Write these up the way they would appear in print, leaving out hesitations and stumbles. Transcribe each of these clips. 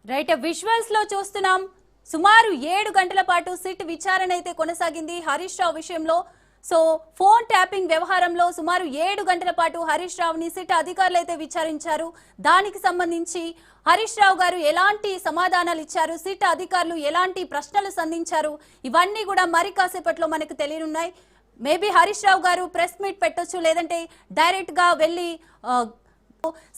Right, visuals లో చూస్తున్నాం. సుమారు 7 గంటల పాటు సిట్ విచారణ అయితే కొనసాగింది హరీష్ రావు విషయంలో. సో ఫోన్ ట్యాపింగ్ వ్యవహారంలో సుమారు 7 గంటల పాటు హరీష్ రావుని సిట్ అధికారులు అయితే విచారించారు. దానికి సంబంధించి హరీష్ రావు గారు ఎలాంటి సమాధానాలు ఇచ్చారు, సిట్ అధికారులు ఎలాంటి ప్రశ్నలు సంధించారు, ఇవన్నీ కూడా మరి కాసేపట్లో మనకు తెలియనున్నాయి. మేబీ హరీష్ రావు గారు ప్రెస్ మీట్ పెట్టొచ్చు, లేదంటే డైరెక్ట్ గా వెళ్ళి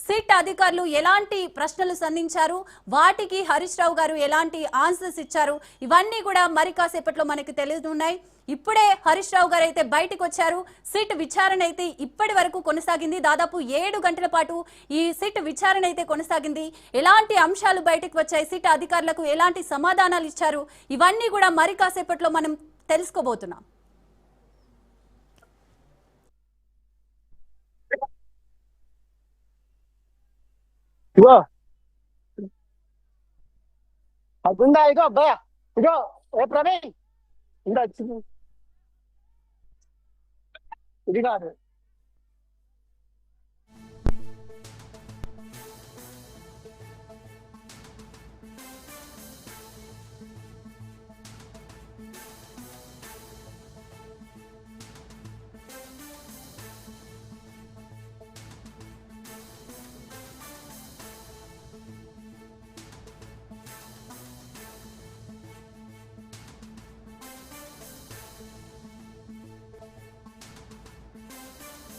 సిట్ అధికారులు ఎలాంటి ప్రశ్నలు సంధించారు, వాటికి హరీష్ రావు గారు ఎలాంటి ఆన్సర్స్ ఇచ్చారు, ఇవన్నీ కూడా మరి కాసేపట్లో మనకి తెలియనున్నాయి. ఇప్పుడే హరీష్ రావు గారు అయితే బయటకు వచ్చారు. సిట్ విచారణ అయితే ఇప్పటి వరకు కొనసాగింది. దాదాపు 7 గంటల పాటు ఈ సిట్ విచారణ అయితే కొనసాగింది. ఎలాంటి అంశాలు బయటకు వచ్చాయి, సిట్ అధికారులకు ఎలాంటి సమాధానాలు ఇచ్చారు, ఇవన్నీ కూడా మరి కాసేపట్లో మనం తెలుసుకోబోతున్నాం. ఇగో అదుందా, ఇగో అబ్బాయా, ఇగో ఏ ప్రవీణ్ ఇందా వచ్చింది. ఇది కాదు